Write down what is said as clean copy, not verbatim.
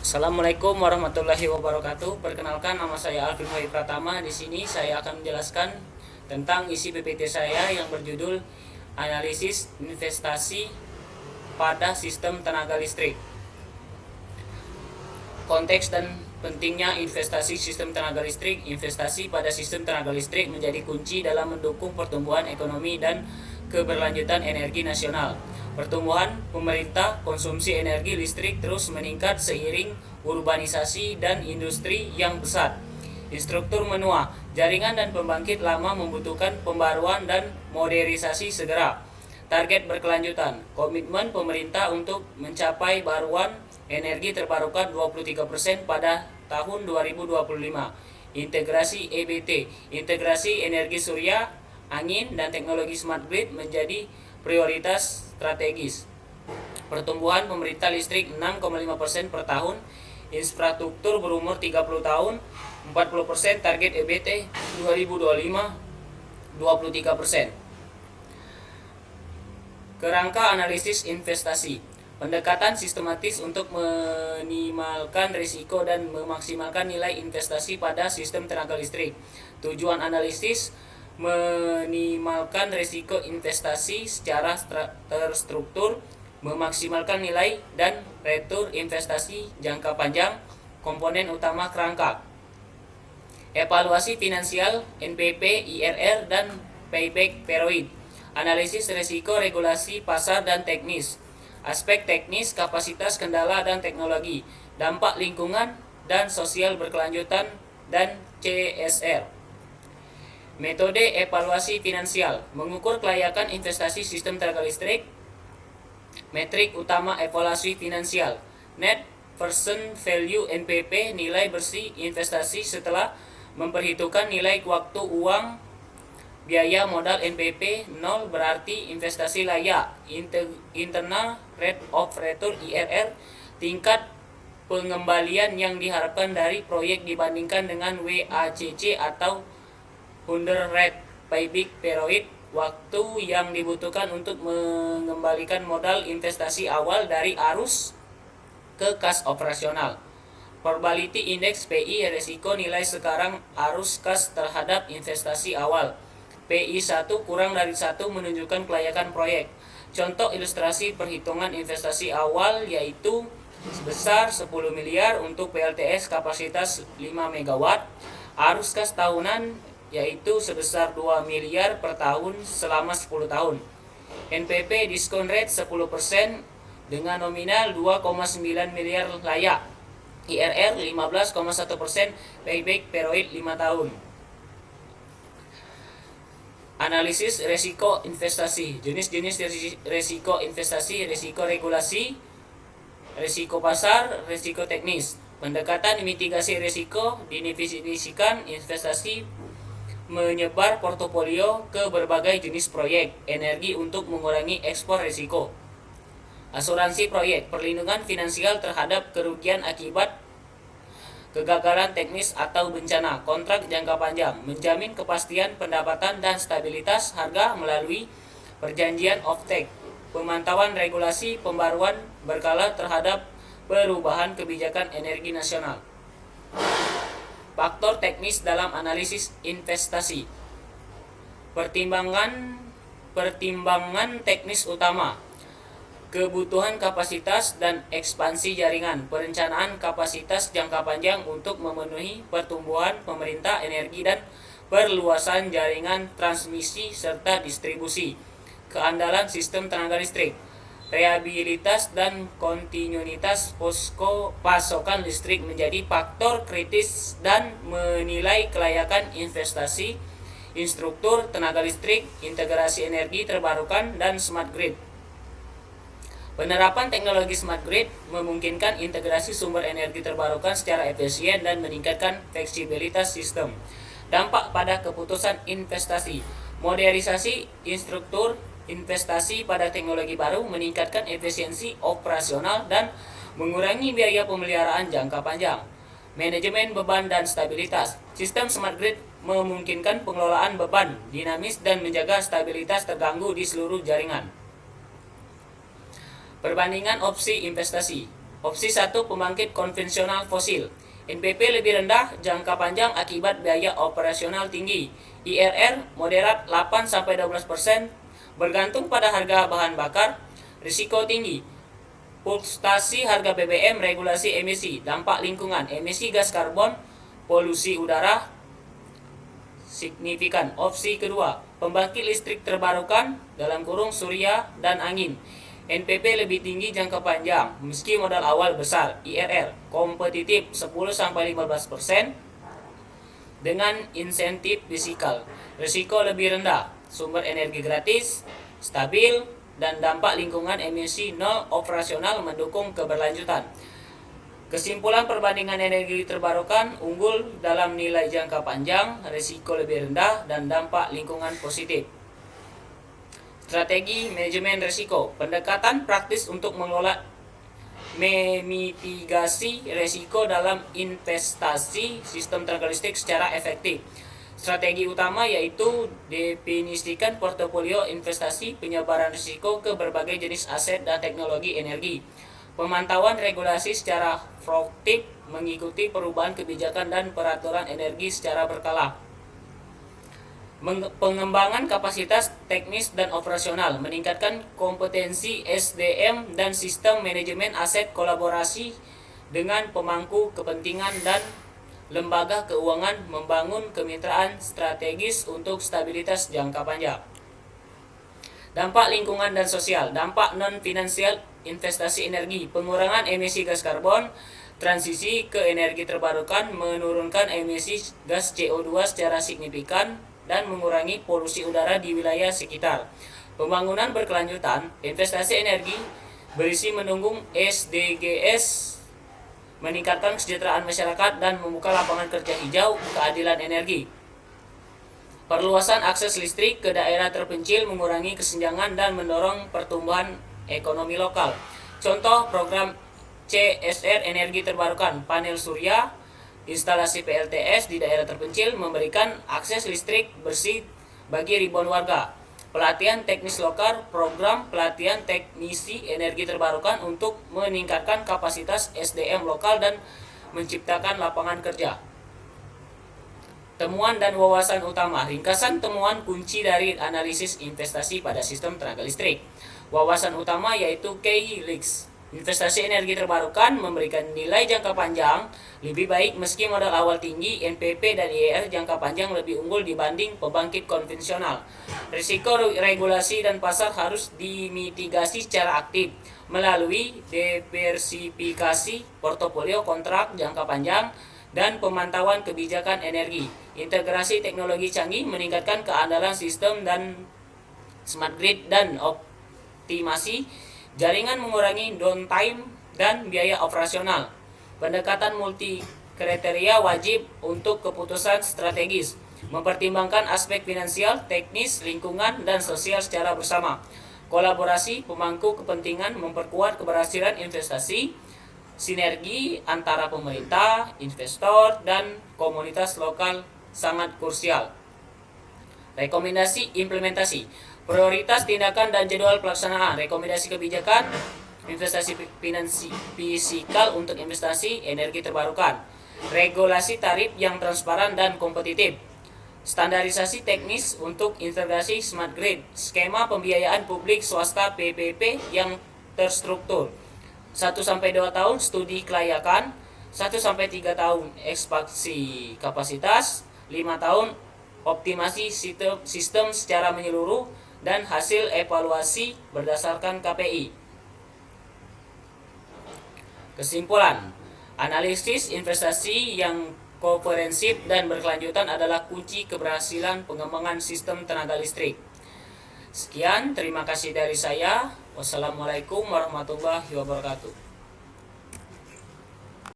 Assalamualaikum warahmatullahi wabarakatuh. Perkenalkan, nama saya Alvin Wahid Pratama. Di sini saya akan menjelaskan tentang isi PPT saya yang berjudul Analisis Investasi pada Sistem Tenaga Listrik. Konteks dan pentingnya investasi sistem tenaga listrik. Investasi pada sistem tenaga listrik menjadi kunci dalam mendukung pertumbuhan ekonomi dan keberlanjutan energi nasional. Pertumbuhan pemerintah konsumsi energi listrik terus meningkat seiring urbanisasi dan industri yang besar. Instruktur menua, jaringan dan pembangkit lama membutuhkan pembaruan dan modernisasi segera. Target berkelanjutan, komitmen pemerintah untuk mencapai baruan energi terbarukan 23% pada tahun 2025. Integrasi EBT, integrasi energi surya, angin, dan teknologi smart grid menjadi prioritas strategis. Pertumbuhan pemerintah listrik 6,5% per tahun. Infrastruktur berumur 30 tahun 40%. Target EBT 2025 23%. Kerangka analisis investasi, pendekatan sistematis untuk meminimalkan risiko dan memaksimalkan nilai investasi pada sistem tenaga listrik. Tujuan analisis meminimalkan risiko investasi secara terstruktur, memaksimalkan nilai dan retur investasi jangka panjang. Komponen utama kerangka: evaluasi finansial, NPP, IRR, dan payback period. Analisis risiko, regulasi pasar dan teknis. Aspek teknis, kapasitas, kendala, dan teknologi. Dampak lingkungan dan sosial berkelanjutan dan CSR. Metode evaluasi finansial, mengukur kelayakan investasi sistem tenaga listrik. Metrik utama evaluasi finansial: net present value NPP, nilai bersih investasi setelah memperhitungkan nilai waktu uang. Biaya modal NPP 0 berarti investasi layak. Internal rate of return IRR, tingkat pengembalian yang diharapkan dari proyek dibandingkan dengan WACC atau Wonder Rate. Payback period, waktu yang dibutuhkan untuk mengembalikan modal investasi awal dari arus ke kas operasional. Probability Index PI, resiko nilai sekarang arus kas terhadap investasi awal. PI 1 kurang dari 1 menunjukkan kelayakan proyek. Contoh ilustrasi perhitungan investasi awal yaitu sebesar 10 miliar untuk PLTS kapasitas 5 MW. Arus kas tahunan yaitu sebesar 2 miliar per tahun selama 10 tahun. NPP discount rate 10% dengan nominal 2,9 miliar layak. IRR 15,1%, payback period 5 tahun. Analisis resiko investasi, jenis-jenis resiko investasi: resiko regulasi, resiko pasar, resiko teknis. Pendekatan mitigasi resiko, didefinisikan investasi menyebar portofolio ke berbagai jenis proyek energi untuk mengurangi ekspor risiko. Asuransi proyek, perlindungan finansial terhadap kerugian akibat kegagalan teknis atau bencana. Kontrak jangka panjang, menjamin kepastian pendapatan dan stabilitas harga melalui perjanjian offtake. Pemantauan regulasi, pembaruan berkala terhadap perubahan kebijakan energi nasional. Faktor teknis dalam analisis investasi. Pertimbangan teknis utama: kebutuhan kapasitas dan ekspansi jaringan. Perencanaan kapasitas jangka panjang untuk memenuhi pertumbuhan pemerintah energi dan perluasan jaringan transmisi serta distribusi. Keandalan sistem tenaga listrik, reliabilitas dan kontinuitas pasokan listrik menjadi faktor kritis dan menilai kelayakan investasi. Instruktur tenaga listrik, integrasi energi terbarukan, dan smart grid. Penerapan teknologi smart grid memungkinkan integrasi sumber energi terbarukan secara efisien dan meningkatkan fleksibilitas sistem. Dampak pada keputusan investasi: modernisasi instruktur investasi pada teknologi baru, meningkatkan efisiensi operasional dan mengurangi biaya pemeliharaan jangka panjang. Manajemen beban dan stabilitas: sistem smart grid memungkinkan pengelolaan beban dinamis dan menjaga stabilitas terganggu di seluruh jaringan. Perbandingan opsi investasi. Opsi 1, pembangkit konvensional fosil. NPP lebih rendah jangka panjang akibat biaya operasional tinggi. IRR moderat 8-12%, bergantung pada harga bahan bakar. Risiko tinggi. Fluktuasi harga BBM, regulasi emisi, dampak lingkungan, emisi gas karbon, polusi udara signifikan. Opsi kedua, pembangkit listrik terbarukan dalam kurung surya dan angin. NPP lebih tinggi jangka panjang meski modal awal besar. IRR kompetitif 10-15% dengan insentif fiskal. Risiko lebih rendah, sumber energi gratis, stabil, dan dampak lingkungan emisi nol operasional mendukung keberlanjutan. Kesimpulan, perbandingan energi terbarukan unggul dalam nilai jangka panjang, risiko lebih rendah, dan dampak lingkungan positif. Strategi manajemen risiko. Pendekatan praktis untuk mengelola memitigasi risiko dalam investasi sistem tenaga listrik secara efektif. Strategi utama yaitu definisikan portofolio investasi, penyebaran risiko ke berbagai jenis aset dan teknologi energi. Pemantauan regulasi secara proaktif, mengikuti perubahan kebijakan dan peraturan energi secara berkala. Pengembangan kapasitas teknis dan operasional, meningkatkan kompetensi SDM dan sistem manajemen aset, kolaborasi dengan pemangku kepentingan dan lembaga keuangan, membangun kemitraan strategis untuk stabilitas jangka panjang. Dampak lingkungan dan sosial. Dampak non-finansial investasi energi, pengurangan emisi gas karbon, transisi ke energi terbarukan, menurunkan emisi gas CO2 secara signifikan, dan mengurangi polusi udara di wilayah sekitar. Pembangunan berkelanjutan, investasi energi berisi mendukung SDGs, meningkatkan kesejahteraan masyarakat, dan membuka lapangan kerja hijau, keadilan energi. Perluasan akses listrik ke daerah terpencil, mengurangi kesenjangan, dan mendorong pertumbuhan ekonomi lokal. Contoh program CSR energi terbarukan, panel surya, instalasi PLTS di daerah terpencil, memberikan akses listrik bersih bagi ribuan warga. Pelatihan teknis lokal, program pelatihan teknisi energi terbarukan untuk meningkatkan kapasitas SDM lokal dan menciptakan lapangan kerja. Temuan dan wawasan utama. Ringkasan temuan kunci dari analisis investasi pada sistem tenaga listrik. Wawasan utama yaitu key leaks. Investasi energi terbarukan memberikan nilai jangka panjang lebih baik meski modal awal tinggi. NPP dan IRR jangka panjang lebih unggul dibanding pembangkit konvensional. Risiko regulasi dan pasar harus dimitigasi secara aktif melalui diversifikasi portofolio kontrak jangka panjang dan pemantauan kebijakan energi. Integrasi teknologi canggih meningkatkan keandalan sistem dan smart grid dan optimasi jaringan, mengurangi downtime dan biaya operasional. Pendekatan multi kriteria wajib untuk keputusan strategis, mempertimbangkan aspek finansial, teknis, lingkungan, dan sosial secara bersama. Kolaborasi pemangku kepentingan memperkuat keberhasilan investasi. Sinergi antara pemerintah, investor, dan komunitas lokal sangat krusial. Rekomendasi implementasi. Prioritas tindakan dan jadwal pelaksanaan. Rekomendasi kebijakan investasi fisikal untuk investasi energi terbarukan. Regulasi tarif yang transparan dan kompetitif. Standarisasi teknis untuk integrasi smart grid. Skema pembiayaan publik swasta PPP yang terstruktur. 1-2 tahun studi kelayakan, 1-3 tahun ekspansi kapasitas, 5 tahun optimasi sistem secara menyeluruh, dan hasil evaluasi berdasarkan KPI. Kesimpulan, analisis investasi yang komprehensif dan berkelanjutan adalah kunci keberhasilan pengembangan sistem tenaga listrik. Sekian, terima kasih dari saya. Wassalamualaikum warahmatullahi wabarakatuh.